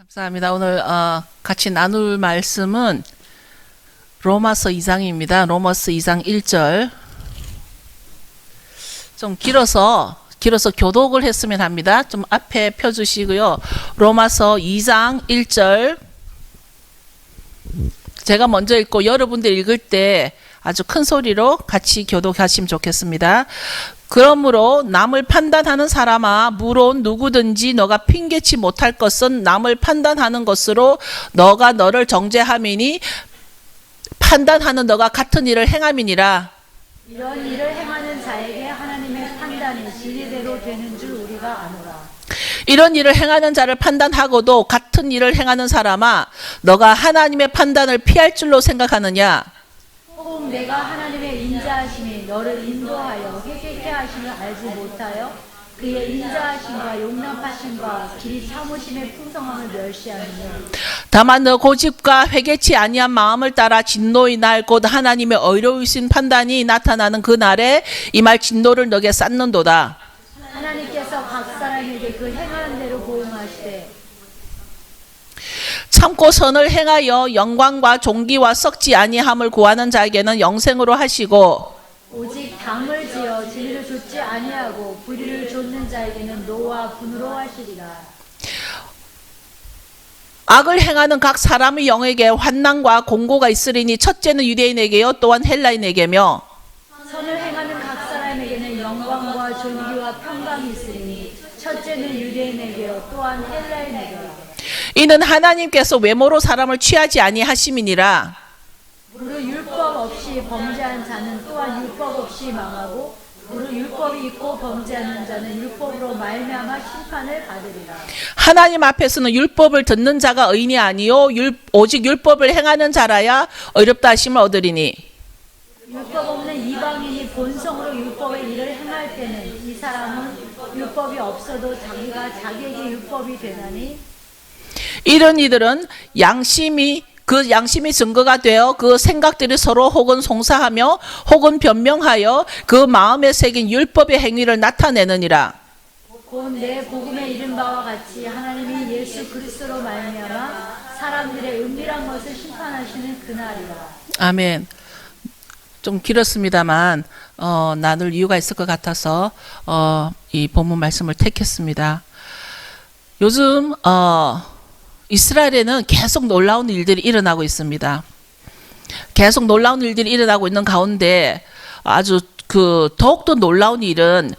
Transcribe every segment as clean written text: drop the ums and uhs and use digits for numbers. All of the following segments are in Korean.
감사합니다. 오늘 같이 나눌 말씀은 로마서 2장입니다. 로마서 2장 1절. 좀 길어서 교독을 했으면 합니다. 좀 앞에 펴주시고요. 로마서 2장 1절. 제가 먼저 읽고 여러분들 읽을 때 아주 큰 소리로 같이 교독하시면 좋겠습니다. 그러므로 남을 판단하는 사람아, 물론 누구든지 너가 핑계치 못할 것은 남을 판단하는 것으로 너가 너를 정죄함이니 판단하는 너가 같은 일을 행함이니라. 이런 일을 행하는 자에게 하나님의 판단이 진리대로 되는 줄 우리가 아노라. 이런 일을 행하는 자를 판단하고도 같은 일을 행하는 사람아, 너가 하나님의 판단을 피할 줄로 생각하느냐? 혹 내가 하나님의 인자하심이 너를 인도하여 회개케 하심을 알지 못하여 그의 인자하심과 용납하심과 길이 참으심의 풍성함을 멸시하느냐. 다만 너 고집과 회개치 아니한 마음을 따라 진노의 날 곧 하나님의 의로우신 판단이 나타나는 그 날에 이 말 진노를 너게 쌓는도다. 하나님께서 각 사람에게 그 행하는 대로 보응하시되 참고 선을 행하여 영광과 존귀와 썩지 아니함을 구하는 자에게는 영생으로 하시고 오직 당을 지어 진리를 좇지 아니하고 불의를 좇는 자에게는 노와 분으로 하시리라. 악을 행하는 각 사람의 영에게 환난과 공고가 있으리니 첫째는 유대인에게요 또한 헬라인에게며 선을 행하는 각 사람에게는 영광과 존귀와 평강이 있으리니 첫째는 유대인에게요 또한 헬라인에게요. 이는 하나님께서 외모로 사람을 취하지 아니하심이니라. 무릇 율법 없이 범죄한 자는 또한 율법 없이 망하고 무릇 율법이 있고 범죄하는 자는 율법으로 말미암아 심판을 받으리라. 하나님 앞에서는 율법을 듣는 자가 의인이 아니요 오직 율법을 행하는 자라야 의롭다 하심을 얻으리니 율법 없는 이방인이 본성으로 율법의 일을 행할 때는 이 사람은 율법이 없어도 자기가 자기에게 율법이 되나니 이런 이들은 양심이 증거가 되어 그 생각들이 서로 혹은 송사하며 혹은 변명하여 그 마음에 새긴 율법의 행위를 나타내느니라. 곧 내 복음에 이른 바와 같이 하나님이 예수 그리스도로 말미암아 사람들의 은밀한 것을 심판하시는 그날이라. 아멘. 좀 길었습니다만 나눌 이유가 있을 것 같아서 이 본문 말씀을 택했습니다. 요즘 이스라엘에는 계속 놀라운 일들이 일어나고 있습니다. 계속 놀라운 일들이 일어나고 있는 가운데 아주 더욱더 놀라운 일은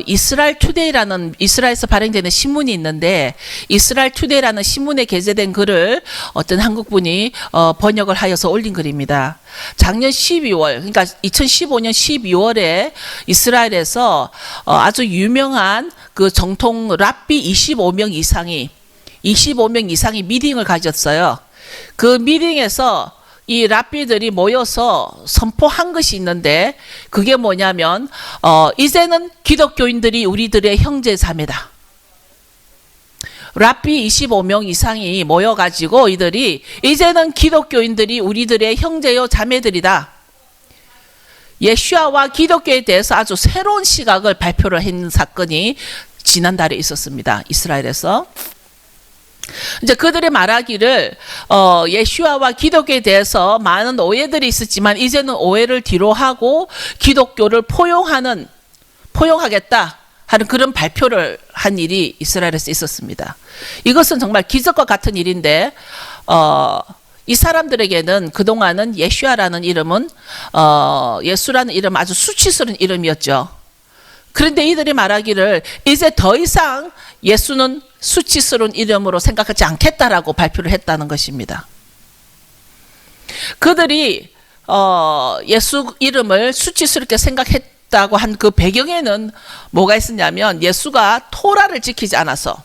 이스라엘 투데이라는 이스라엘에서 발행되는 신문이 있는데 이스라엘 투데이라는 신문에 게재된 글을 어떤 한국분이 번역을 하여서 올린 글입니다. 작년 12월 그러니까 2015년 12월에 이스라엘에서 아주 유명한 그 정통 랍비 25명 이상이 미팅을 가졌어요. 그 미팅에서 이 랍비들이 모여서 선포한 것이 있는데 그게 뭐냐면 이제는 기독교인들이 우리들의 형제 자매다. 랍비 25명 이상이 모여가지고 이들이 이제는 기독교인들이 우리들의 형제요 자매들이다. 예수와와 기독교에 대해서 아주 새로운 시각을 발표를 한 사건이 지난달에 있었습니다. 이스라엘에서. 이제 그들의 말하기를 예수와와 기독교에 대해서 많은 오해들이 있었지만 이제는 오해를 뒤로하고 기독교를 포용하겠다 하는 그런 발표를 한 일이 이스라엘에서 있었습니다. 이것은 정말 기적과 같은 일인데 이 사람들에게는 그동안은 예수라는 이름은 예수라는 이름 아주 수치스러운 이름이었죠. 그런데 이들이 말하기를 이제 더 이상 예수는 수치스러운 이름으로 생각하지 않겠다라고 발표를 했다는 것입니다. 그들이 예수 이름을 수치스럽게 생각했다고 한 그 배경에는 뭐가 있었냐면 예수가 토라를 지키지 않아서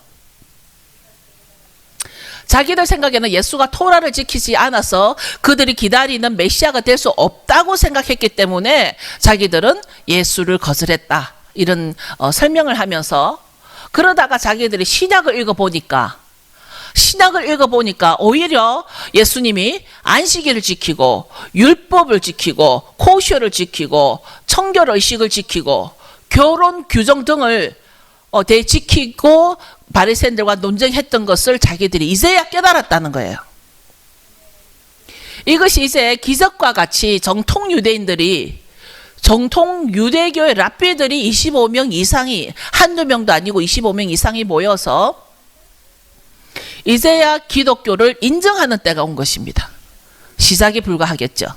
자기들 생각에는 예수가 토라를 지키지 않아서 그들이 기다리는 메시아가 될 수 없다고 생각했기 때문에 자기들은 예수를 거절했다. 이런 설명을 하면서 그러다가 자기들이 신약을 읽어보니까 오히려 예수님이 안식일을 지키고 율법을 지키고 코쇼를 지키고 청결의식을 지키고 결혼 규정 등을 지키고 바리새인들과 논쟁했던 것을 자기들이 이제야 깨달았다는 거예요. 이것이 이제 기적과 같이 정통 유대교의 랍비들이 25명 이상이, 한두 명도 아니고 25명 이상이 모여서 이제야 기독교를 인정하는 때가 온 것입니다. 시작에 불과하겠죠.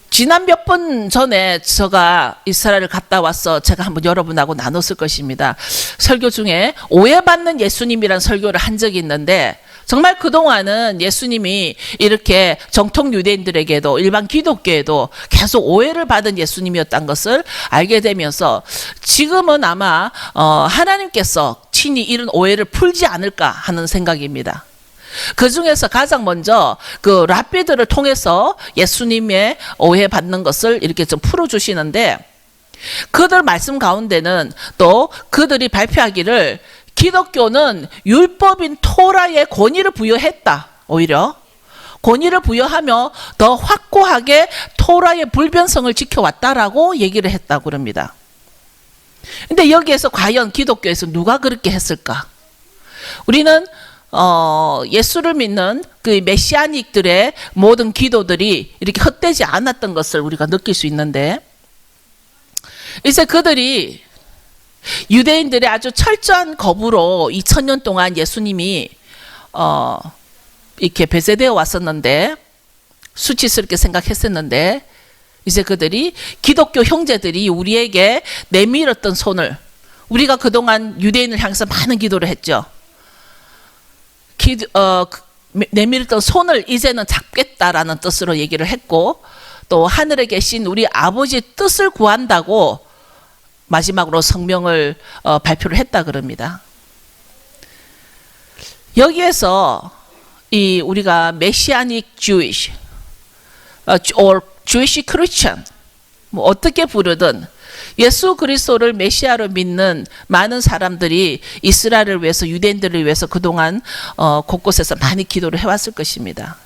지난 몇 번 전에 제가 이스라엘을 갔다 와서 제가 한번 여러분하고 나눴을 것입니다. 설교 중에 오해받는 예수님이란 설교를 한 적이 있는데, 정말 그동안은 예수님이 이렇게 정통 유대인들에게도 일반 기독교에도 계속 오해를 받은 예수님이었다는 것을 알게 되면서 지금은 아마 하나님께서 친히 이런 오해를 풀지 않을까 하는 생각입니다. 그 중에서 가장 먼저 그 랍비들을 통해서 예수님의 오해받는 것을 이렇게 좀 풀어주시는데, 그들 말씀 가운데는 또 그들이 발표하기를 기독교는 율법인 토라의 권위를 부여했다. 오히려 권위를 부여하며 더 확고하게 토라의 불변성을 지켜왔다라고 얘기를 했다고 그럽니다. 근데 여기에서 과연 기독교에서 누가 그렇게 했을까? 우리는 예수를 믿는 그 메시아닉들의 모든 기도들이 이렇게 헛되지 않았던 것을 우리가 느낄 수 있는데, 이제 그들이 유대인들의 아주 철저한 거부로 2000년 동안 예수님이 이렇게 배제되어 왔었는데, 수치스럽게 생각했었는데, 이제 그들이 기독교 형제들이 우리에게 내밀었던 손을, 우리가 그동안 유대인을 향해서 많은 기도를 했죠. 내밀었던 손을 이제는 잡겠다라는 뜻으로 얘기를 했고, 또 하늘에 계신 우리 아버지 뜻을 구한다고 마지막으로 성명을 발표를 했다 그럽니다. 여기에서 이 우리가 메시아닉 Jewish or Jewish Christian, 뭐 어떻게 부르든 예수 그리스도를 메시아로 믿는 많은 사람들이 이스라엘을 위해서, 유대인들을 위해서 그동안 곳곳에서 많이 기도를 해왔을 것입니다.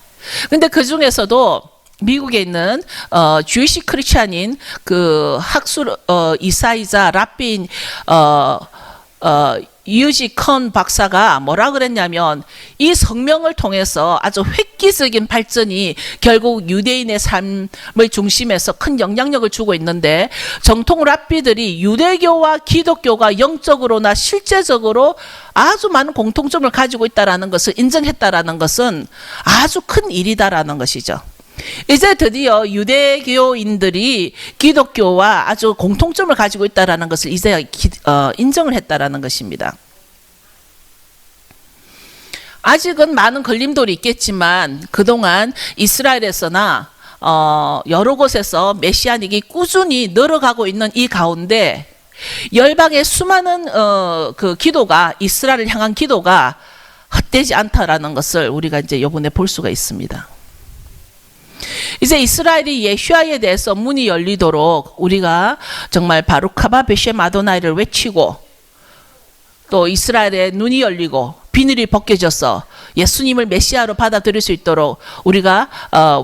근데 그 중에서도 미국에 있는 주이시 크리스찬인 그 학술 이사이자 랍빈 유지 컨 박사가 뭐라 그랬냐면, 이 성명을 통해서 아주 획기적인 발전이 결국 유대인의 삶을 중심에서 큰 영향력을 주고 있는데, 정통 랍비들이 유대교와 기독교가 영적으로나 실제적으로 아주 많은 공통점을 가지고 있다라는 것을 인정했다라는 것은 아주 큰 일이다라는 것이죠. 이제 드디어 유대교인들이 기독교와 아주 공통점을 가지고 있다라는 것을 이제 인정을 했다라는 것입니다. 아직은 많은 걸림돌이 있겠지만 그동안 이스라엘에서나 여러 곳에서 메시아닉이 꾸준히 늘어가고 있는 이 가운데, 열방의 수많은 그 기도가, 이스라엘을 향한 기도가 헛되지 않다라는 것을 우리가 이제 이번에 볼 수가 있습니다. 이제 이스라엘이 예슈아에 대해서 문이 열리도록 우리가 정말 바루카바 베셈 아도나이를 외치고, 또 이스라엘의 눈이 열리고 비늘이 벗겨져서 예수님을 메시아로 받아들일 수 있도록 우리가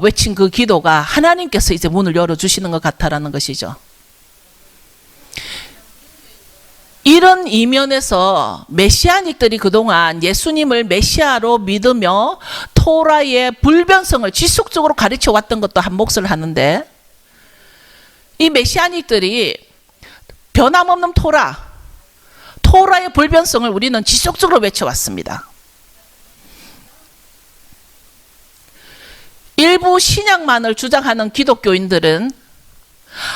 외친 그 기도가 하나님께서 이제 문을 열어주시는 것 같다라는 것이죠. 이런 이면에서 메시아닉들이 그동안 예수님을 메시아로 믿으며 토라의 불변성을 지속적으로 가르쳐 왔던 것도 한 몫을 하는데, 이 메시아닉들이 변함없는 토라의 불변성을 우리는 지속적으로 외쳐왔습니다. 일부 신약만을 주장하는 기독교인들은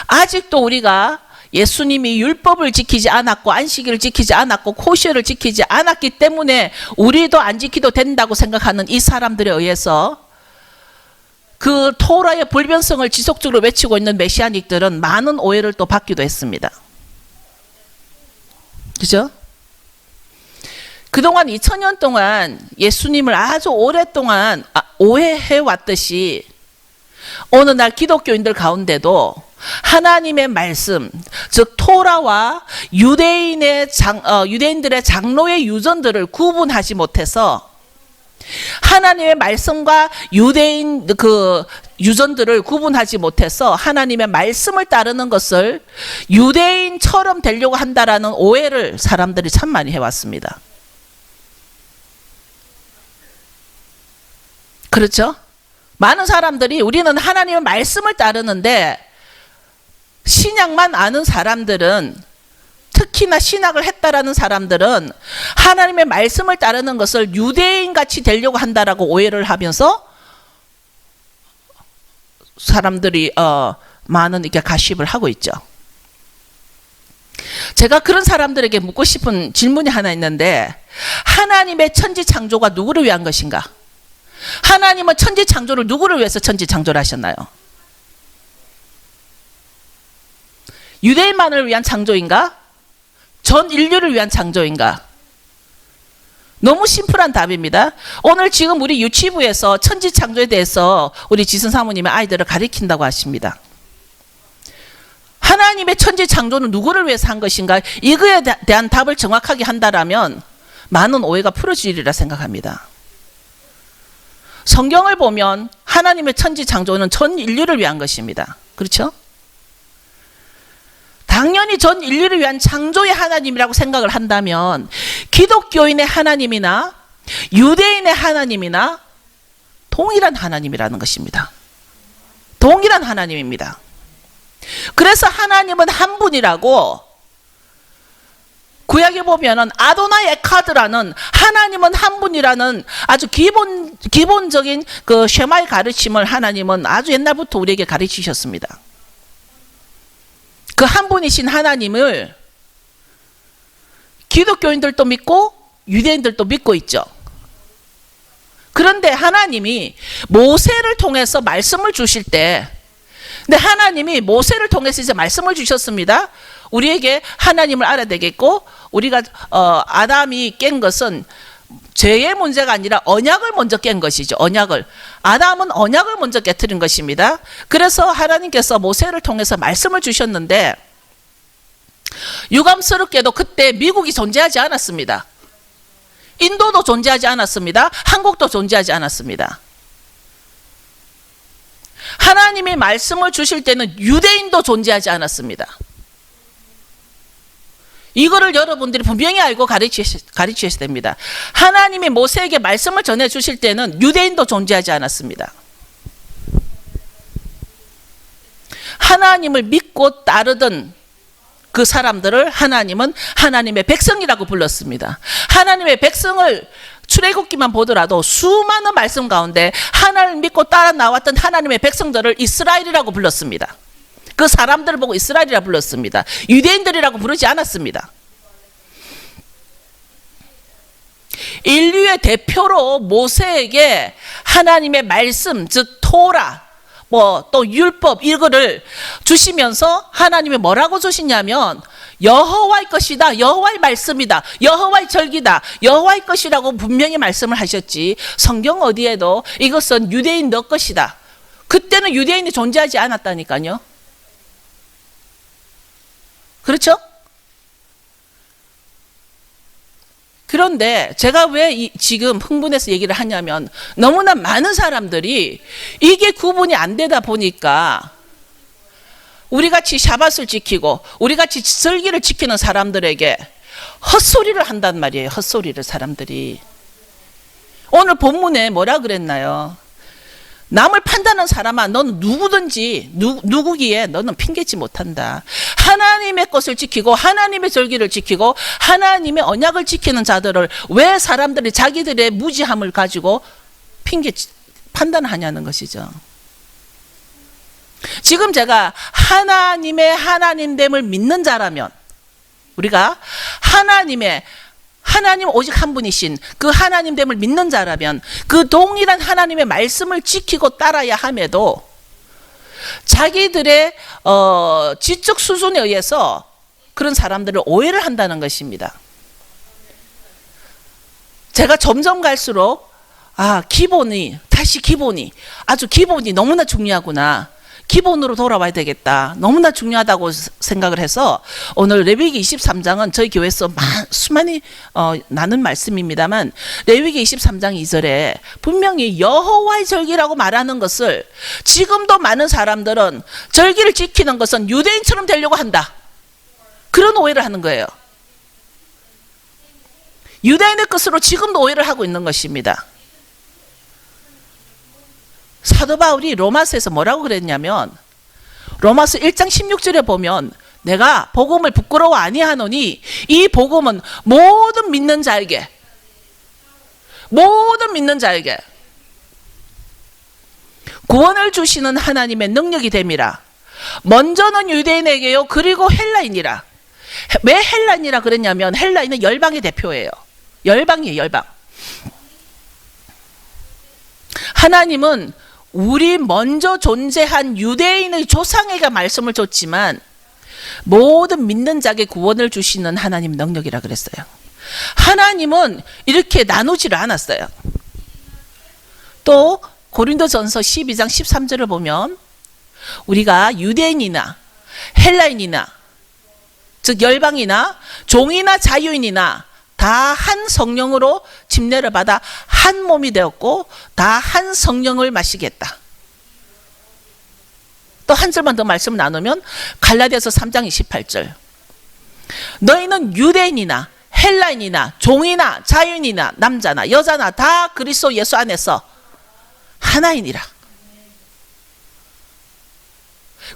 아직도 우리가 예수님이 율법을 지키지 않았고 안식일을 지키지 않았고 코시어를 지키지 않았기 때문에 우리도 안 지키도 된다고 생각하는 이 사람들에 의해서 그 토라의 불변성을 지속적으로 외치고 있는 메시아닉들은 많은 오해를 또 받기도 했습니다. 그죠? 그동안 2000년 동안 예수님을 아주 오랫동안 오해해 왔듯이 오늘날 기독교인들 가운데도 하나님의 말씀, 즉 토라와 유대인들의 장로의 유전들을 구분하지 못해서 하나님의 말씀과 유대인 그 유전들을 구분하지 못해서 하나님의 말씀을 따르는 것을 유대인처럼 되려고 한다라는 오해를 사람들이 참 많이 해왔습니다. 그렇죠? 많은 사람들이 우리는 하나님의 말씀을 따르는데 신약만 아는 사람들은, 특히나 신학을 했다라는 사람들은 하나님의 말씀을 따르는 것을 유대인같이 되려고 한다라고 오해를 하면서 사람들이 많은 이렇게 가십을 하고 있죠. 제가 그런 사람들에게 묻고 싶은 질문이 하나 있는데, 하나님의 천지 창조가 누구를 위한 것인가? 하나님은 천지 창조를 누구를 위해서 천지 창조를 하셨나요? 유대인만을 위한 창조인가? 전 인류를 위한 창조인가? 너무 심플한 답입니다. 오늘 지금 우리 유치부에서 천지 창조에 대해서 우리 지선 사모님의 아이들을 가리킨다고 하십니다. 하나님의 천지 창조는 누구를 위해서 한 것인가? 이거에 대한 답을 정확하게 한다라면 많은 오해가 풀어지리라 생각합니다. 성경을 보면 하나님의 천지 창조는 전 인류를 위한 것입니다. 그렇죠? 당연히 전 인류를 위한 창조의 하나님이라고 생각을 한다면 기독교인의 하나님이나 유대인의 하나님이나 동일한 하나님이라는 것입니다. 동일한 하나님입니다. 그래서 하나님은 한 분이라고 구약에 보면은 아도나이 에카드라는 하나님은 한 분이라는 아주 기본적인 그 쉐마의 가르침을 하나님은 아주 옛날부터 우리에게 가르치셨습니다. 그 한 분이신 하나님을 기독교인들도 믿고 유대인들도 믿고 있죠. 그런데 하나님이 모세를 통해서 말씀을 주실 때, 근데 하나님이 모세를 통해서 이제 말씀을 주셨습니다. 우리에게 하나님을 알아야 되겠고, 우리가 아담이 깬 것은 죄의 문제가 아니라 언약을 먼저 깬 것이죠. 언약을. 아담은 언약을 먼저 깨뜨린 것입니다. 그래서 하나님께서 모세를 통해서 말씀을 주셨는데, 유감스럽게도 그때 미국이 존재하지 않았습니다. 인도도 존재하지 않았습니다. 한국도 존재하지 않았습니다. 하나님이 말씀을 주실 때는 유대인도 존재하지 않았습니다. 이거를 여러분들이 분명히 알고 가르치셔야 됩니다. 하나님이 모세에게 말씀을 전해 주실 때는 유대인도 존재하지 않았습니다. 하나님을 믿고 따르던 그 사람들을 하나님은 하나님의 백성이라고 불렀습니다. 하나님의 백성을 출애굽기만 보더라도 수많은 말씀 가운데 하나님을 믿고 따라 나왔던 하나님의 백성들을 이스라엘이라고 불렀습니다. 그 사람들을 보고 이스라엘이라고 불렀습니다. 유대인들이라고 부르지 않았습니다. 인류의 대표로 모세에게 하나님의 말씀, 즉 토라, 또 율법 이거를 주시면서 하나님이 뭐라고 주시냐면 여호와의 것이다, 여호와의 말씀이다, 여호와의 절기다, 여호와의 것이라고 분명히 말씀을 하셨지, 성경 어디에도 이것은 유대인 너 것이다. 그때는 유대인이 존재하지 않았다니까요. 그렇죠? 그런데 제가 왜 지금 흥분해서 얘기를 하냐면, 너무나 많은 사람들이 이게 구분이 안 되다 보니까 우리같이 샤밧을 지키고 우리같이 절기를 지키는 사람들에게 헛소리를 한단 말이에요. 헛소리를 사람들이. 오늘 본문에 뭐라 그랬나요? 남을 판단하는 사람아, 너는 누구든지 누구기에 너는 핑계지 못한다. 하나님의 것을 지키고 하나님의 절기를 지키고 하나님의 언약을 지키는 자들을 왜 사람들이 자기들의 무지함을 가지고 판단하냐는 것이죠. 지금 제가 하나님의 하나님됨을 믿는 자라면, 우리가 하나님 오직 한 분이신 그 하나님됨을 믿는 자라면 그 동일한 하나님의 말씀을 지키고 따라야 함에도 자기들의 지적 수준에 의해서 그런 사람들을 오해를 한다는 것입니다. 제가 점점 갈수록 기본이 아주 기본이 너무나 중요하구나. 기본으로 돌아와야 되겠다. 너무나 중요하다고 생각을 해서 오늘 레위기 23장은 저희 교회에서 수많이 나눈 말씀입니다만, 레위기 23장 2절에 분명히 여호와의 절기라고 말하는 것을 지금도 많은 사람들은 절기를 지키는 것은 유대인처럼 되려고 한다, 그런 오해를 하는 거예요. 유대인의 것으로 지금도 오해를 하고 있는 것입니다. 사도 바울이 로마서에서 뭐라고 그랬냐면, 로마서 1장 16절에 보면 내가 복음을 부끄러워 아니하노니 이 복음은 모든 믿는 자에게 구원을 주시는 하나님의 능력이 됨이라. 먼저는 유대인에게요, 그리고 헬라인이라. 왜 헬라인이라 그랬냐면, 헬라인은 열방의 대표예요. 열방이에요, 열방. 하나님은 우리 먼저 존재한 유대인의 조상에게 말씀을 줬지만 모든 믿는 자에게 구원을 주시는 하나님 능력이라 그랬어요. 하나님은 이렇게 나누지를 않았어요. 또 고린도전서 12장 13절을 보면 우리가 유대인이나 헬라인이나, 즉 열방이나 종이나 자유인이나 다 한 성령으로 침례를 받아 한 몸이 되었고 다 한 성령을 마시겠다. 또 한 절만 더 말씀 나누면 갈라디아서 3장 28절, 너희는 유대인이나 헬라인이나 종이나 자유인이나 남자나 여자나 다 그리스도 예수 안에서 하나이니라.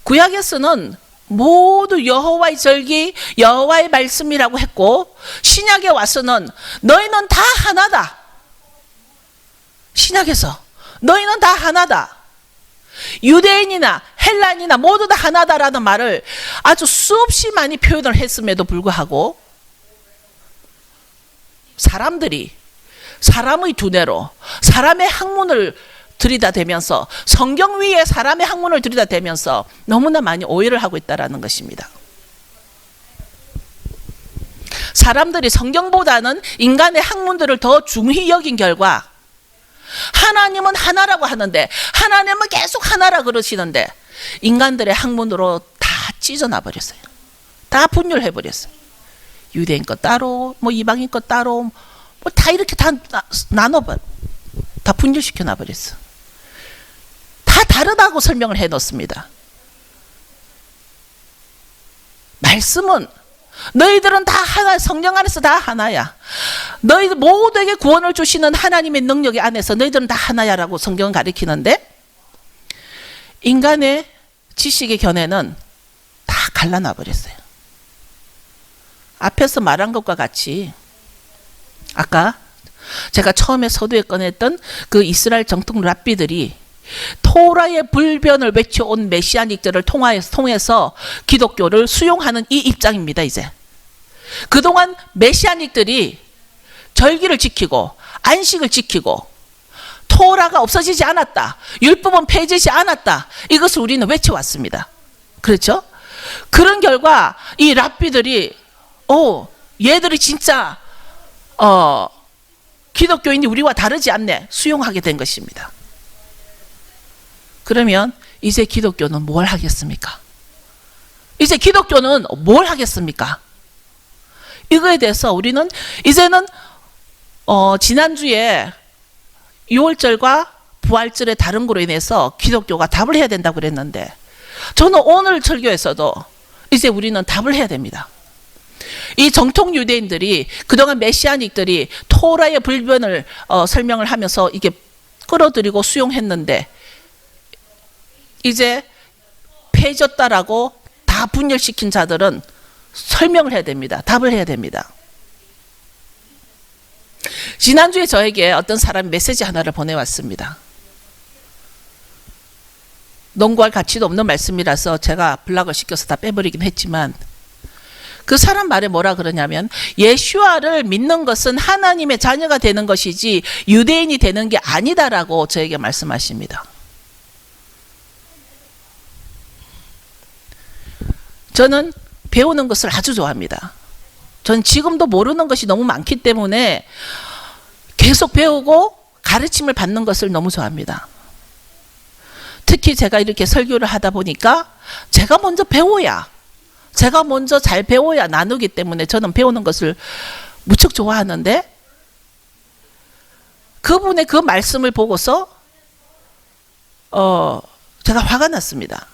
구약에서는 모두 여호와의 절기, 여호와의 말씀이라고 했고, 신약에 와서는 너희는 다 하나다. 신약에서 너희는 다 하나다. 유대인이나 헬라인이나 모두 다 하나다라는 말을 아주 수없이 많이 표현을 했음에도 불구하고 사람들이 사람의 두뇌로 사람의 학문을 들이다대면서, 성경 위에 사람의 학문을 들이다대면서 너무나 많이 오해를 하고 있다는 것입니다. 사람들이 성경보다는 인간의 학문들을 더 중히 여긴 결과 하나님은 하나라고 하는데, 하나님은 계속 하나라 그러시는데 인간들의 학문으로 다 찢어놔 버렸어요. 다 분열해 버렸어요. 유대인 것 따로, 뭐 이방인 것 따로, 뭐 다 이렇게 다 나눠버, 다 분열시켜 놔 버렸어. 다 다르다고 설명을 해 놓습니다. 말씀은 너희들은 다 하나, 성령 안에서 다 하나야. 너희들 모두에게 구원을 주시는 하나님의 능력이 안에서 너희들은 다 하나야라고 성경은 가리키는데, 인간의 지식의 견해는 다 갈라놔 버렸어요. 앞에서 말한 것과 같이 아까 제가 처음에 서두에 꺼냈던 그 이스라엘 정통 랍비들이 토라의 불변을 외쳐온 메시아닉들을 통해서 기독교를 수용하는 이 입장입니다. 이제 그동안 메시아닉들이 절기를 지키고 안식을 지키고 토라가 없어지지 않았다, 율법은 폐지되지 않았다, 이것을 우리는 외쳐왔습니다. 그렇죠? 그런 결과 이 랍비들이 얘들이 진짜 기독교인이 우리와 다르지 않네, 수용하게 된 것입니다. 그러면 이제 기독교는 뭘 하겠습니까? 이제 기독교는 뭘 하겠습니까? 이거에 대해서 우리는 이제는 지난주에 6월절과 부활절의 다른 거로 인해서 기독교가 답을 해야 된다고 그랬는데, 저는 오늘 설교에서도 이제 우리는 답을 해야 됩니다. 이 정통 유대인들이 그동안 메시아닉들이 토라의 불변을 설명을 하면서 이게 끌어들이고 수용했는데, 이제 폐졌다라고 다 분열시킨 자들은 설명을 해야 됩니다. 답을 해야 됩니다. 지난주에 저에게 어떤 사람이 메시지 하나를 보내왔습니다. 농구할 가치도 없는 말씀이라서 제가 블락을 시켜서 다 빼버리긴 했지만, 그 사람 말에 뭐라 그러냐면, 예슈아를 믿는 것은 하나님의 자녀가 되는 것이지 유대인이 되는 게 아니다라고 저에게 말씀하십니다. 저는 배우는 것을 아주 좋아합니다. 전 지금도 모르는 것이 너무 많기 때문에 계속 배우고 가르침을 받는 것을 너무 좋아합니다. 특히 제가 이렇게 설교를 하다 보니까 제가 먼저 잘 배워야 나누기 때문에 저는 배우는 것을 무척 좋아하는데, 그분의 그 말씀을 보고서 제가 화가 났습니다.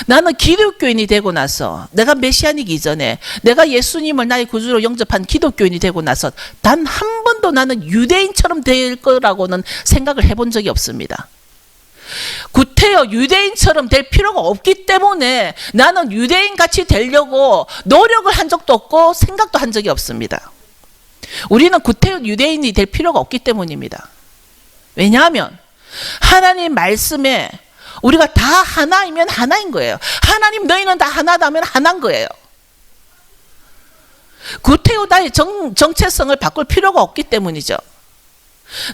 나는 기독교인이 되고 나서, 내가 메시아니기 이전에, 내가 예수님을 나의 구주로 영접한 기독교인이 되고 나서 단 한 번도 나는 유대인처럼 될 거라고는 생각을 해본 적이 없습니다. 구태여 유대인처럼 될 필요가 없기 때문에 나는 유대인같이 되려고 노력을 한 적도 없고 생각도 한 적이 없습니다. 우리는 구태여 유대인이 될 필요가 없기 때문입니다. 왜냐하면 하나님 말씀에 우리가 다 하나이면 하나인 거예요. 하나님 너희는 다 하나다면 하나인 거예요. 구태여 정체성을 바꿀 필요가 없기 때문이죠.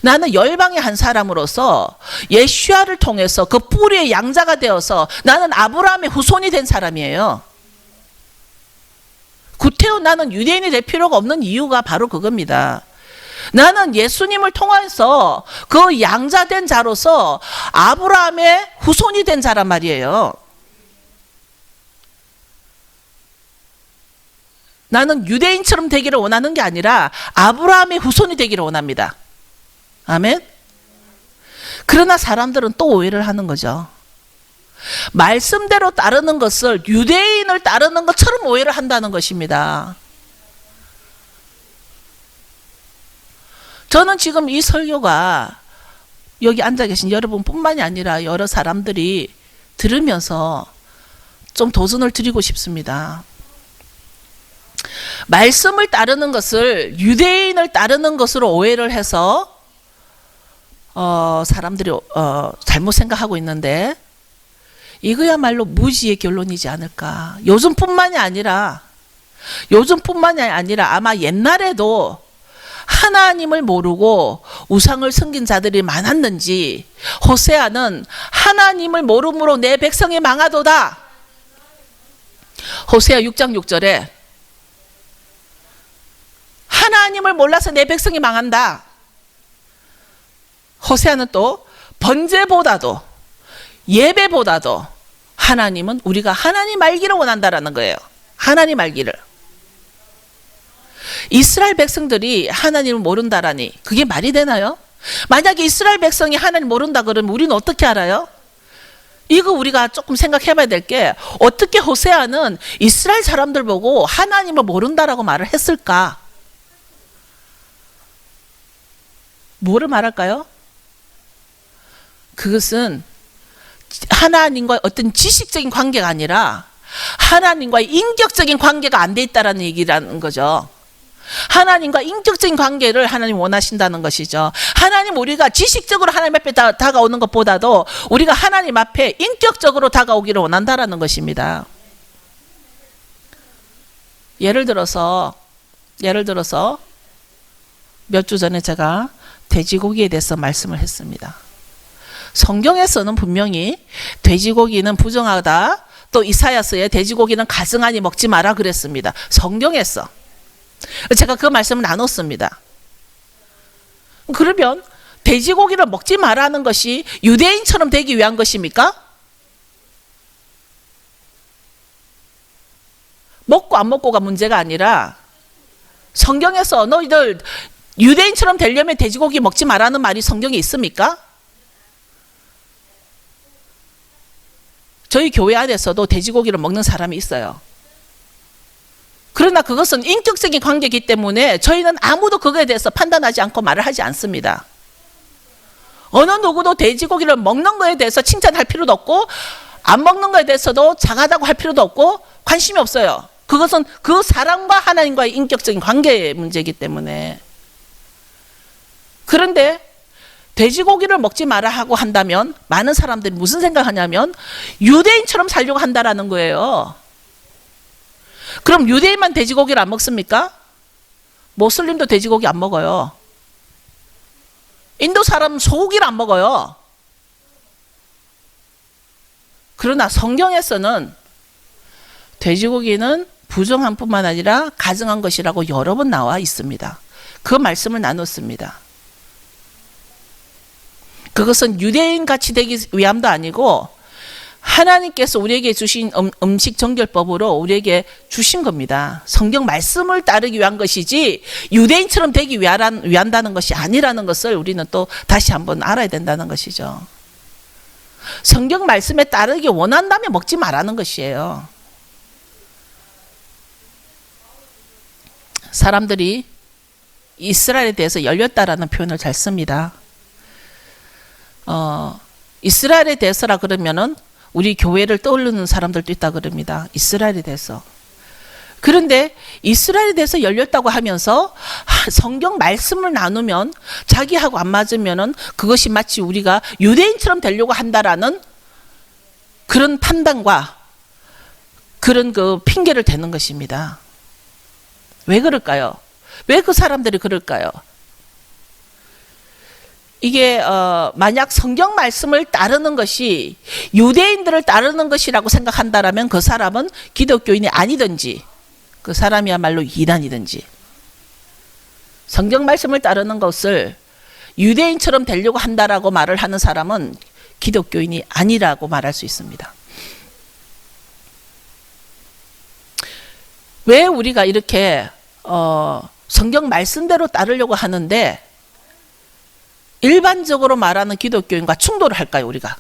나는 열방의 한 사람으로서 예수야를 통해서 그 뿌리의 양자가 되어서 나는 아브라함의 후손이 된 사람이에요. 구태여 나는 유대인이 될 필요가 없는 이유가 바로 그겁니다. 나는 예수님을 통해서 그 양자된 자로서 아브라함의 후손이 된 자란 말이에요. 나는 유대인처럼 되기를 원하는 게 아니라 아브라함의 후손이 되기를 원합니다. 아멘. 그러나 사람들은 또 오해를 하는 거죠. 말씀대로 따르는 것을 유대인을 따르는 것처럼 오해를 한다는 것입니다. 저는 지금 이 설교가 여기 앉아 계신 여러분뿐만이 아니라 여러 사람들이 들으면서 좀 도전을 드리고 싶습니다. 말씀을 따르는 것을 유대인을 따르는 것으로 오해를 해서 사람들이 잘못 생각하고 있는데, 이거야말로 무지의 결론이지 않을까. 요즘뿐만이 아니라 아마 옛날에도 하나님을 모르고 우상을 섬긴 자들이 많았는지, 호세아는 하나님을 모름으로 내 백성이 망하도다. 호세아 6장 6절에 하나님을 몰라서 내 백성이 망한다. 호세아는 또 번제보다도 예배보다도 하나님은 우리가 하나님 알기를 원한다라는 거예요. 하나님 알기를. 이스라엘 백성들이 하나님을 모른다라니 그게 말이 되나요? 만약에 이스라엘 백성이 하나님 모른다 그러면 우리는 어떻게 알아요? 이거 우리가 조금 생각해 봐야 될 게, 어떻게 호세아는 이스라엘 사람들 보고 하나님을 모른다라고 말을 했을까? 뭐를 말할까요? 그것은 하나님과의 어떤 지식적인 관계가 아니라 하나님과의 인격적인 관계가 안 돼 있다라는 얘기라는 거죠. 하나님과 인격적인 관계를 하나님 원하신다는 것이죠. 하나님, 우리가 지식적으로 하나님 앞에 다가오는 것보다도 우리가 하나님 앞에 인격적으로 다가오기를 원한다라는 것입니다. 예를 들어서 몇 주 전에 제가 돼지고기에 대해서 말씀을 했습니다. 성경에서는 분명히 돼지고기는 부정하다, 또 이사야서에 돼지고기는 가증하니 먹지 마라 그랬습니다. 성경에서. 제가 그 말씀을 나눴습니다. 그러면 돼지고기를 먹지 말라는 것이 유대인처럼 되기 위한 것입니까? 먹고 안 먹고가 문제가 아니라 성경에서 너희들 유대인처럼 되려면 돼지고기 먹지 말라는 말이 성경에 있습니까? 저희 교회 안에서도 돼지고기를 먹는 사람이 있어요. 그러나 그것은 인격적인 관계이기 때문에 저희는 아무도 그거에 대해서 판단하지 않고 말을 하지 않습니다. 어느 누구도 돼지고기를 먹는 거에 대해서 칭찬할 필요도 없고, 안 먹는 거에 대해서도 작아다고 할 필요도 없고 관심이 없어요. 그것은 그 사람과 하나님과의 인격적인 관계의 문제이기 때문에. 그런데 돼지고기를 먹지 마라 하고 한다면 많은 사람들이 무슨 생각하냐면 유대인처럼 살려고 한다라는 거예요. 그럼 유대인만 돼지고기를 안 먹습니까? 모슬림도 돼지고기 안 먹어요. 인도 사람은 소고기를 안 먹어요. 그러나 성경에서는 돼지고기는 부정한 뿐만 아니라 가증한 것이라고 여러 번 나와 있습니다. 그 말씀을 나눴습니다. 그것은 유대인 같이 되기 위함도 아니고 하나님께서 우리에게 주신 음식 정결법으로 우리에게 주신 겁니다. 성경 말씀을 따르기 위한 것이지 유대인처럼 되기 위한다는 것이 아니라는 것을 우리는 또 다시 한번 알아야 된다는 것이죠. 성경 말씀에 따르기 원한다면 먹지 말라는 것이에요. 사람들이 이스라엘에 대해서 열렸다라는 표현을 잘 씁니다. 이스라엘에 대해서라 그러면은 우리 교회를 떠오르는 사람들도 있다 그럽니다. 이스라엘에 대해서. 그런데 이스라엘에 대해서 열렸다고 하면서 성경 말씀을 나누면 자기하고 안 맞으면은 그것이 마치 우리가 유대인처럼 되려고 한다라는 그런 판단과 그런 그 핑계를 대는 것입니다. 왜 그럴까요? 왜 그 사람들이 그럴까요? 이게 만약 성경 말씀을 따르는 것이 유대인들을 따르는 것이라고 생각한다라면 그 사람은 기독교인이 아니든지 그 사람이야말로 이단이든지, 성경 말씀을 따르는 것을 유대인처럼 되려고 한다라고 말을 하는 사람은 기독교인이 아니라고 말할 수 있습니다. 왜 우리가 이렇게 성경 말씀대로 따르려고 하는데 일반적으로 말하는 기독교인과 충돌을 할까요, 우리가?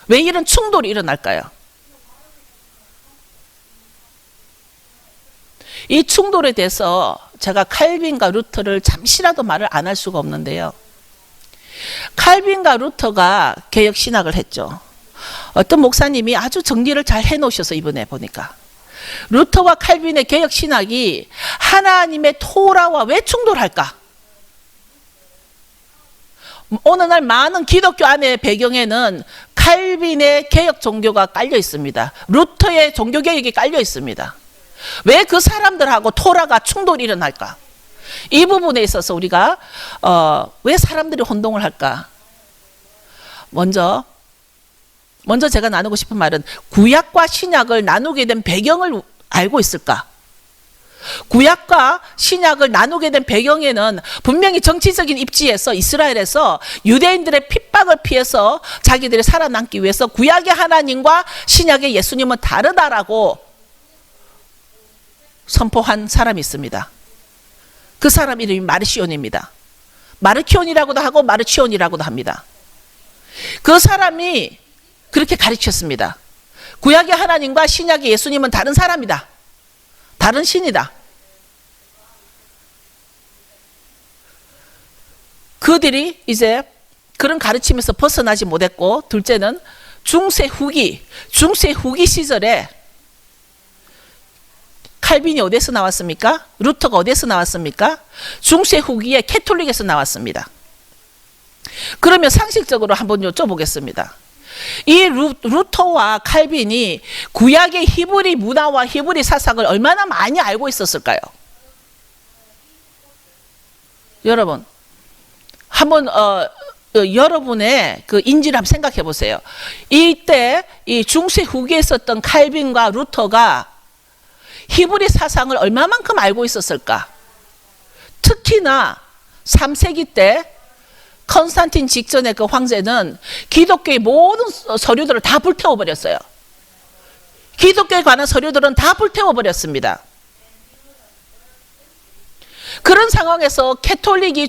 왜 이런 충돌이 일어날까요? 이 충돌에 대해서 제가 칼빈과 루터를 잠시라도 말을 안 할 수가 없는데요. 칼빈과 루터가 개혁신학을 했죠. 어떤 목사님이 아주 정리를 잘 해놓으셔서 이번에 보니까 루터와 칼빈의 개혁신학이 하나님의 토라와 왜 충돌할까? 어느 날 많은 기독교 안의 배경에는 칼빈의 개혁 종교가 깔려 있습니다. 루터의 종교 개혁이 깔려 있습니다. 왜 그 사람들하고 토라가 충돌이 일어날까? 이 부분에 있어서 우리가 왜 사람들이 혼동을 할까? 먼저 제가 나누고 싶은 말은 구약과 신약을 나누게 된 배경을 알고 있을까? 구약과 신약을 나누게 된 배경에는 분명히 정치적인 입지에서 이스라엘에서 유대인들의 핍박을 피해서 자기들이 살아남기 위해서 구약의 하나님과 신약의 예수님은 다르다라고 선포한 사람이 있습니다. 그 사람 이름이 마르시온입니다. 마르키온이라고도 하고 마르치온이라고도 합니다. 그 사람이 그렇게 가르쳤습니다. 구약의 하나님과 신약의 예수님은 다른 사람이다. 다른 신이다. 그들이 이제 그런 가르침에서 벗어나지 못했고, 둘째는 중세 후기 시절에 칼빈이 어디서 나왔습니까? 루터가 어디서 나왔습니까? 중세 후기에 캐톨릭에서 나왔습니다. 그러면 상식적으로 한번 여쭤보겠습니다. 이 루터와 칼빈이 구약의 히브리 문화와 히브리 사상을 얼마나 많이 알고 있었을까요? 여러분, 한번 여러분의 그 인지를 한번 생각해 보세요. 이때 이 중세 후기에 있었던 칼빈과 루터가 히브리 사상을 얼마만큼 알고 있었을까? 특히나 3세기 때 컨스탄틴 직전의 그 황제는 기독교의 모든 서류들을 다 불태워버렸어요. 기독교에 관한 서류들은 다 불태워버렸습니다. 그런 상황에서 캐톨릭이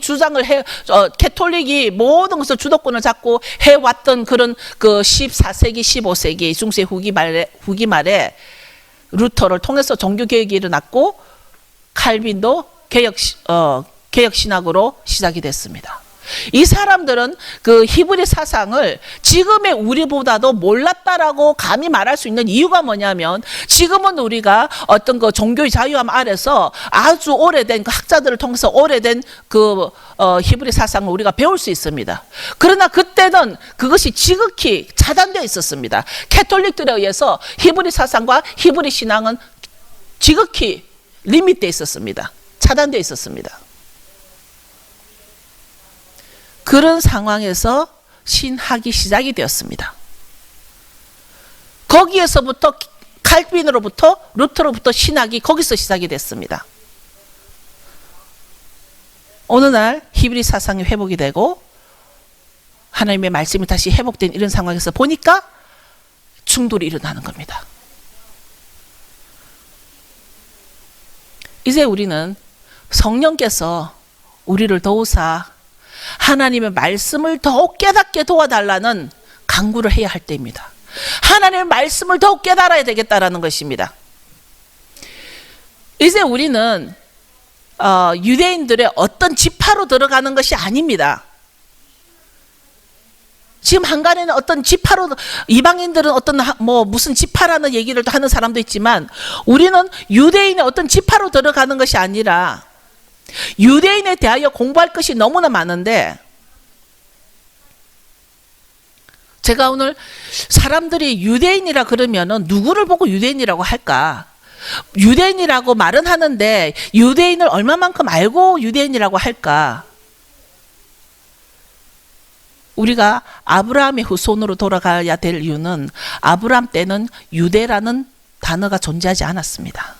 캐톨릭이 모든 것을 주도권을 잡고 해왔던 그런 그 14세기, 15세기 중세 후기 말에 루터를 통해서 종교개혁이 일어났고 칼빈도 개혁신학으로 시작이 됐습니다. 이 사람들은 그 히브리 사상을 지금의 우리보다도 몰랐다라고 감히 말할 수 있는 이유가 뭐냐면, 지금은 우리가 어떤 그 종교의 자유함 아래서 아주 오래된 그 학자들을 통해서 오래된 그 히브리 사상을 우리가 배울 수 있습니다. 그러나 그때는 그것이 지극히 차단되어 있었습니다. 캐톨릭들에 의해서 히브리 사상과 히브리 신앙은 지극히 리밋되어 있었습니다. 차단되어 있었습니다. 그런 상황에서 신학이 시작이 되었습니다. 거기에서부터 칼빈으로부터 루터로부터 신학이 거기서 시작이 됐습니다. 어느 날 히브리 사상이 회복이 되고 하나님의 말씀이 다시 회복된 이런 상황에서 보니까 충돌이 일어나는 겁니다. 이제 우리는 성령께서 우리를 도우사 하나님의 말씀을 더욱 깨닫게 도와달라는 간구를 해야 할 때입니다. 하나님의 말씀을 더욱 깨달아야 되겠다라는 것입니다. 이제 우리는 유대인들의 어떤 지파로 들어가는 것이 아닙니다. 지금 한간에는 어떤 지파로, 이방인들은 어떤 무슨 지파라는 얘기를 또 하는 사람도 있지만, 우리는 유대인의 어떤 지파로 들어가는 것이 아니라 유대인에 대하여 공부할 것이 너무나 많은데, 제가 오늘 사람들이 유대인이라 그러면은 누구를 보고 유대인이라고 할까? 유대인이라고 말은 하는데 유대인을 얼마만큼 알고 유대인이라고 할까? 우리가 아브라함의 후손으로 돌아가야 될 이유는 아브라함 때는 유대라는 단어가 존재하지 않았습니다.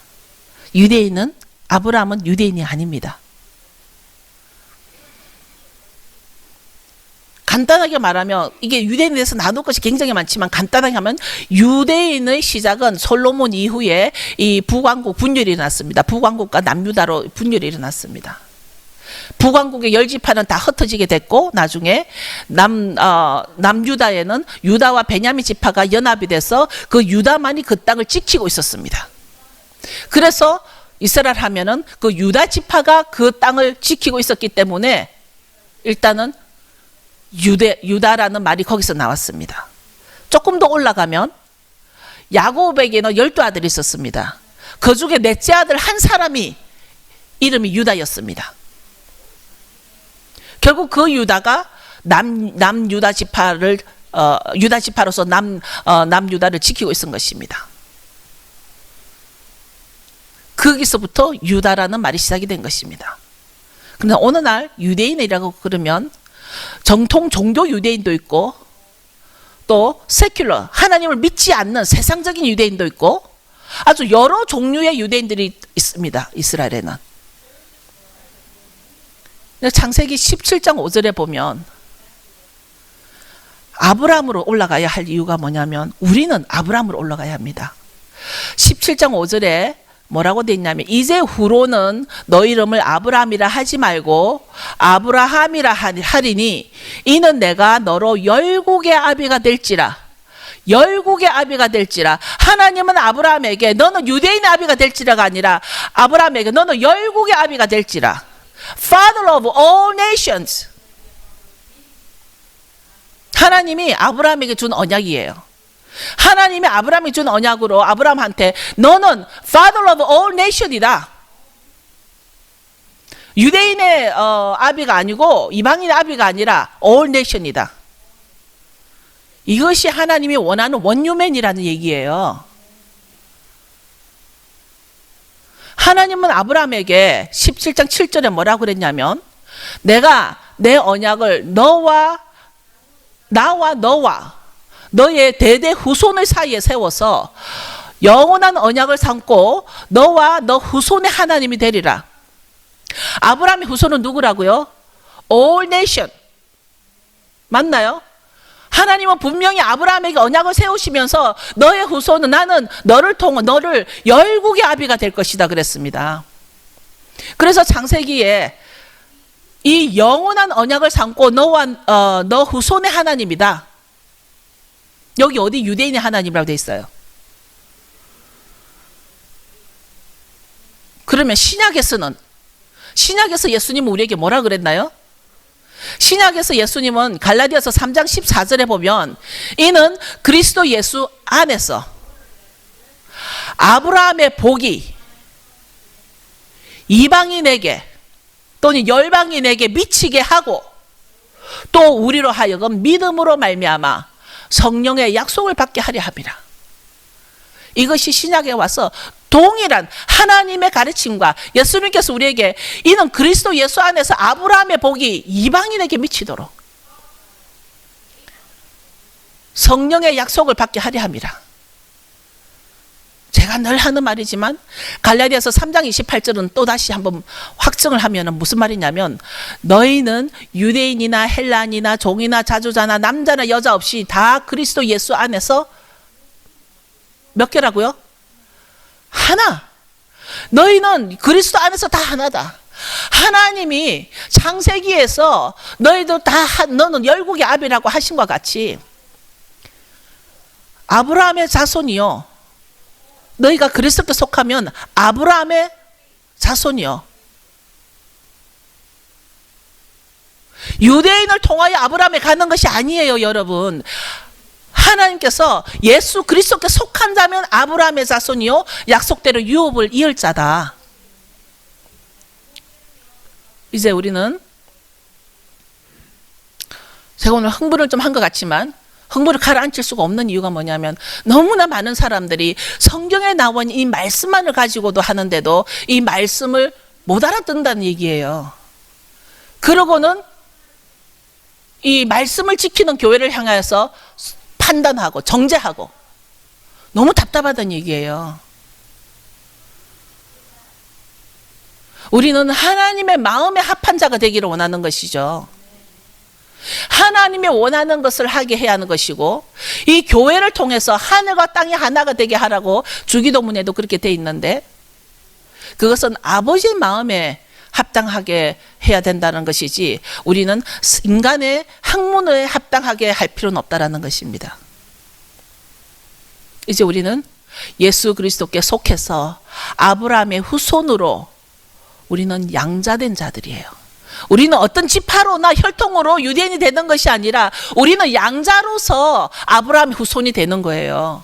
유대인은, 아브라함은 유대인이 아닙니다. 간단하게 말하면, 이게 유대인에 대해서 나눌 것이 굉장히 많지만 간단하게 하면 유대인의 시작은 솔로몬 이후에 이 북왕국 분열이 일어났습니다. 북왕국과 남유다로 분열이 일어났습니다. 북왕국의 10지파는 다 흩어지게 됐고, 나중에 남유다에는 유다와 베냐민 지파가 연합이 돼서 그 유다만이 그 땅을 지키고 있었습니다. 그래서 이스라엘 하면은 그 유다 지파가 그 땅을 지키고 있었기 때문에 일단은 유다라는 말이 거기서 나왔습니다. 조금 더 올라가면 야곱에게는 12아들이 있었습니다. 그 중에 넷째 아들 한 사람이 이름이 유다였습니다. 결국 그 유다가 남유다 지파를 유다 지파로서 남유다를 지키고 있었던 것입니다. 거기서부터 유다라는 말이 시작이 된 것입니다. 그런데 어느 날 유대인이라고 그러면 정통 종교 유대인도 있고, 또 세큘러, 하나님을 믿지 않는 세상적인 유대인도 있고, 아주 여러 종류의 유대인들이 있습니다. 이스라엘에는. 창세기 17장 5절에 보면 아브라함으로 올라가야 할 이유가 뭐냐면, 우리는 아브라함으로 올라가야 합니다. 17장 5절에 뭐라고 돼 있냐면, 이제 후로는 너 이름을 아브라함이라 하지 말고 아브라함이라 하리니 이는 내가 너로 열국의 아비가 될지라. 열국의 아비가 될지라. 하나님은 아브라함에게 너는 유대인의 아비가 될지라가 아니라 아브라함에게 너는 열국의 아비가 될지라. Father of all nations. 하나님이 아브라함에게 준 언약이에요. 하나님이 아브라함이 준 언약으로 아브라함한테 너는 Father of all nation이다. 유대인의 아비가 아니고 이방인의 아비가 아니라 all nation이다. 이것이 하나님이 원하는 원유맨이라는 얘기예요. 하나님은 아브라함에게 17장 7절에 뭐라고 그랬냐면, 내가 내 언약을 나와 너와 너의 대대 후손의 사이에 세워서 영원한 언약을 삼고 너와 너 후손의 하나님이 되리라. 아브라함의 후손은 누구라고요? All nation. 맞나요? 하나님은 분명히 아브라함에게 언약을 세우시면서 너의 후손은 나는 너를 통해 너를 열국의 아비가 될 것이다 그랬습니다. 그래서 창세기에 이 영원한 언약을 삼고 너와 너 후손의 하나님이다. 여기 어디 유대인의 하나님이라고 돼 있어요. 그러면 신약에서 예수님은 우리에게 뭐라 그랬나요? 신약에서 예수님은 갈라디아서 3장 14절에 보면 이는 그리스도 예수 안에서 아브라함의 복이 이방인에게 또는 열방인에게 미치게 하고 또 우리로 하여금 믿음으로 말미암아 성령의 약속을 받게 하려 함이라. 이것이 신약에 와서 동일한 하나님의 가르침과 예수님께서 우리에게 이는 그리스도 예수 안에서 아브라함의 복이 이방인에게 미치도록 성령의 약속을 받게 하려 함이라. 제가 제가 늘 하는 말이지만 갈라디아서 3장 28절은 또다시 한번 확증을 하면 무슨 말이냐면 너희는 유대인이나 헬라인이나 종이나 자주자나 남자나 여자 없이 다 그리스도 예수 안에서 몇 개라고요? 하나. 너희는 그리스도 안에서 다 하나다. 하나님이 창세기에서 너희들 다 너는 열국의 아비라고 하신 것 같이 아브라함의 자손이요. 너희가 그리스도께 속하면 아브라함의 자손이요. 유대인을 통하여 아브라함에 가는 것이 아니에요, 여러분. 하나님께서 예수 그리스도께 속한 자면 아브라함의 자손이요 약속대로 유업을 이을 자다. 이제 우리는 제가 오늘 흥분을 좀 한 것 같지만 흥분을 가라앉힐 수가 없는 이유가 뭐냐면 너무나 많은 사람들이 성경에 나온 이 말씀만을 가지고도 하는데도 이 말씀을 못 알아듣는다는 얘기예요. 그러고는 이 말씀을 지키는 교회를 향해서 판단하고 정죄하고 너무 답답하다는 얘기예요. 우리는 하나님의 마음에 합한 자가 되기를 원하는 것이죠. 하나님이 원하는 것을 하게 해야 하는 것이고 이 교회를 통해서 하늘과 땅이 하나가 되게 하라고 주기도문에도 그렇게 돼 있는데 그것은 아버지의 마음에 합당하게 해야 된다는 것이지 우리는 인간의 학문에 합당하게 할 필요는 없다라는 것입니다. 이제 우리는 예수 그리스도께 속해서 아브라함의 후손으로 우리는 양자된 자들이에요. 우리는 어떤 지파로나 혈통으로 유대인이 되는 것이 아니라 우리는 양자로서 아브라함의 후손이 되는 거예요.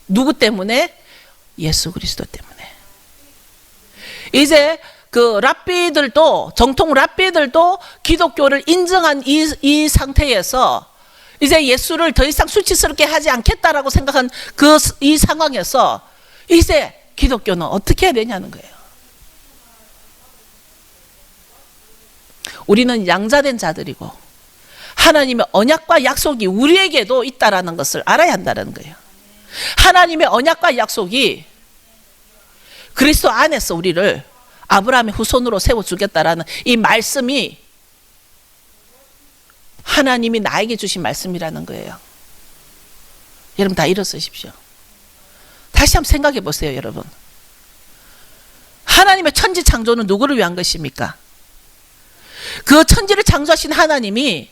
누구 때문에? 예수 그리스도 때문에. 이제 그 랍비들도 정통 랍비들도 기독교를 인정한 이 상태에서 이제 예수를 더 이상 수치스럽게 하지 않겠다라고 생각한 이 상황에서 이제 기독교는 어떻게 해야 되냐는 거예요. 우리는 양자된 자들이고 하나님의 언약과 약속이 우리에게도 있다라는 것을 알아야 한다는 거예요. 하나님의 언약과 약속이 그리스도 안에서 우리를 아브라함의 후손으로 세워주겠다라는 이 말씀이 하나님이 나에게 주신 말씀이라는 거예요. 여러분 다 일어서십시오. 다시 한번 생각해 보세요, 여러분. 하나님의 천지 창조는 누구를 위한 것입니까? 그 천지를 창조하신 하나님이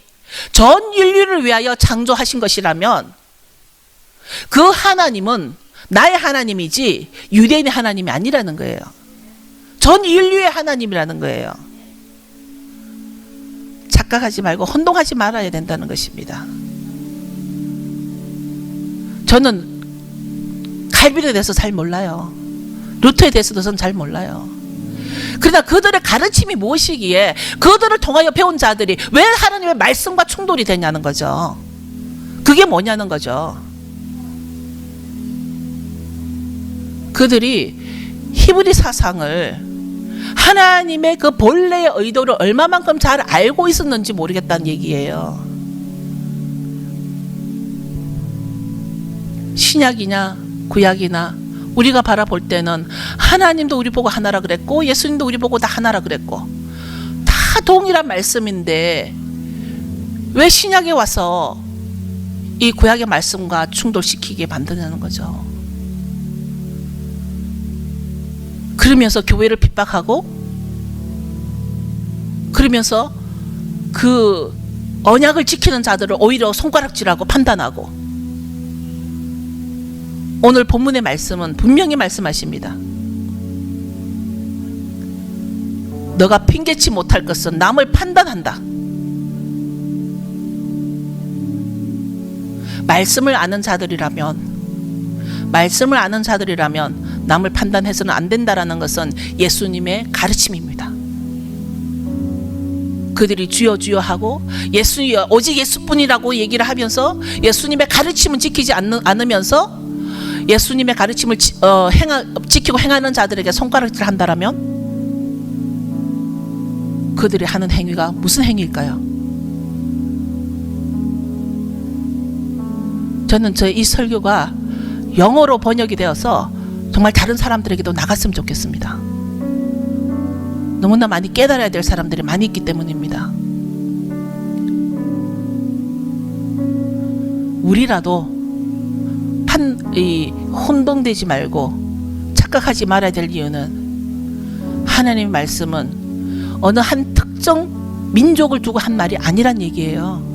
전 인류를 위하여 창조하신 것이라면 그 하나님은 나의 하나님이지 유대인의 하나님이 아니라는 거예요. 전 인류의 하나님이라는 거예요. 착각하지 말고 혼동하지 말아야 된다는 것입니다. 저는 칼빈에 대해서 잘 몰라요. 루터에 대해서도 저는 잘 몰라요. 그러나 그들의 가르침이 무엇이기에 그들을 통하여 배운 자들이 왜 하나님의 말씀과 충돌이 되냐는 거죠. 그게 뭐냐는 거죠. 그들이 히브리 사상을 하나님의 그 본래의 의도를 얼마만큼 잘 알고 있었는지 모르겠다는 얘기예요. 신약이냐 구약이나 우리가 바라볼 때는 하나님도 우리 보고 하나라 그랬고 예수님도 우리 보고 다 하나라 그랬고 다 동일한 말씀인데 왜 신약에 와서 이 구약의 말씀과 충돌시키게 만드냐는 거죠. 그러면서 교회를 핍박하고 그러면서 그 언약을 지키는 자들을 오히려 손가락질하고 판단하고 오늘 본문의 말씀은 분명히 말씀하십니다. 너가 핑계치 못할 것은 남을 판단한다. 말씀을 아는 자들이라면 남을 판단해서는 안 된다라는 것은 예수님의 가르침입니다. 그들이 주여 주여 하고 오직 예수뿐이라고 얘기를 하면서 예수님의 가르침은 지키지 않으면서 예수님의 가르침을 지키고 행하는 자들에게 손가락질 한다라면 그들이 하는 행위가 무슨 행위일까요? 저는 이 설교가 영어로 번역이 되어서 정말 다른 사람들에게도 나갔으면 좋겠습니다. 너무나 많이 깨달아야 될 사람들이 많이 있기 때문입니다. 우리라도 혼동되지 말고 착각하지 말아야 될 이유는 하나님의 말씀은 어느 한 특정 민족을 두고 한 말이 아니란 얘기예요.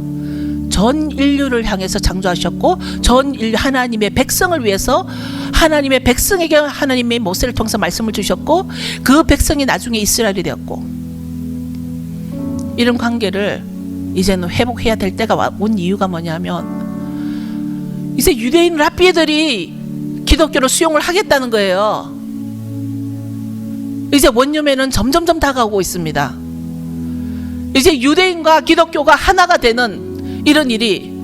전 인류를 향해서 창조하셨고 전 인류 하나님의 백성을 위해서 하나님의 백성에게 하나님의 모세를 통해서 말씀을 주셨고 그 백성이 나중에 이스라엘이 되었고 이런 관계를 이제는 회복해야 될 때가 온 이유가 뭐냐면 이제 유대인 랍비들이 기독교를 수용을 하겠다는 거예요. 이제 원념에는 점점점 다가오고 있습니다. 이제 유대인과 기독교가 하나가 되는 이런 일이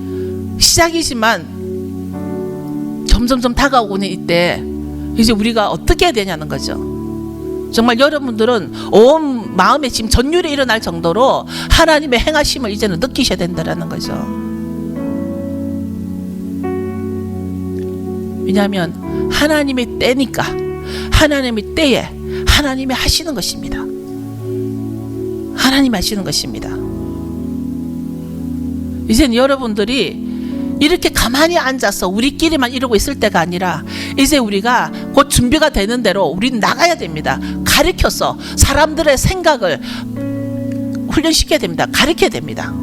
시작이지만 점점점 다가오고는 이때 이제 우리가 어떻게 해야 되냐는 거죠. 정말 여러분들은 온 마음에 지금 전율이 일어날 정도로 하나님의 행하심을 이제는 느끼셔야 된다는 거죠. 왜냐하면 하나님의 때니까 하나님의 때에 하나님이 하시는 것입니다. 하나님이 하시는 것입니다. 이제는 여러분들이 이렇게 가만히 앉아서 우리끼리만 이러고 있을 때가 아니라 이제 우리가 곧 준비가 되는 대로 우리는 나가야 됩니다. 가르쳐서 사람들의 생각을 훈련시켜야 됩니다. 가르쳐야 됩니다.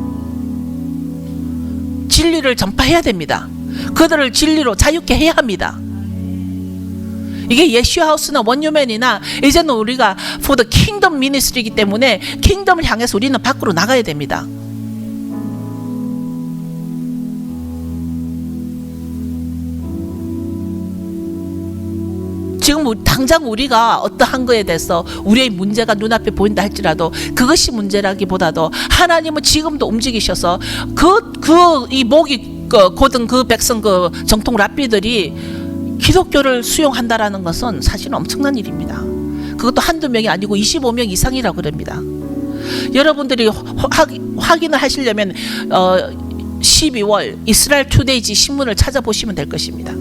진리를 전파해야 됩니다. 그들을 진리로 자유케 해야 합니다. 이게 예슈하우스나 원유맨이나 이제는 우리가 for the kingdom ministry이기 때문에 킹덤을 향해서 우리는 밖으로 나가야 됩니다. 지금 당장 우리가 어떠한 거에 대해서 우리의 문제가 눈앞에 보인다 할지라도 그것이 문제라기보다도 하나님은 지금도 움직이셔서 이 목이 고든 그 백성 그 정통 랍비들이 기독교를 수용한다라는 것은 사실 엄청난 일입니다. 그것도 한두 명이 아니고 25명 이상이라고 그럽니다. 여러분들이 확인을 하시려면 12월 이스라엘 투데이지 신문을 찾아보시면 될 것입니다.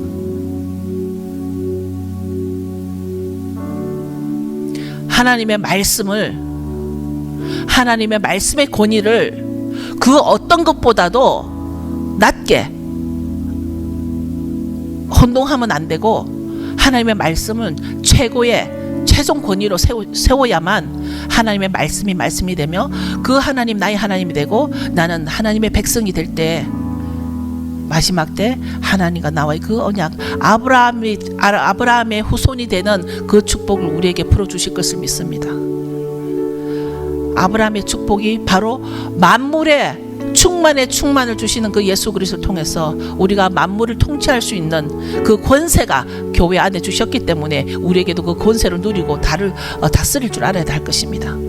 하나님의 말씀의 권위를 그 어떤 것보다도 낮게 혼동하면 안 되고 하나님의 말씀은 최종 권위로 세워야만 하나님의 말씀이 되며 그 하나님 나의 하나님이 되고 나는 하나님의 백성이 될 때 마지막 때 하나님과 나와의 그 언약 아브라함의 후손이 되는 그 축복을 우리에게 풀어주실 것을 믿습니다. 아브라함의 축복이 바로 만물의 충만을 주시는 그 예수 그리스도를 통해서 우리가 만물을 통치할 수 있는 그 권세가 교회 안에 주셨기 때문에 우리에게도 그 권세를 누리고 다스릴 줄 알아야 할 것입니다.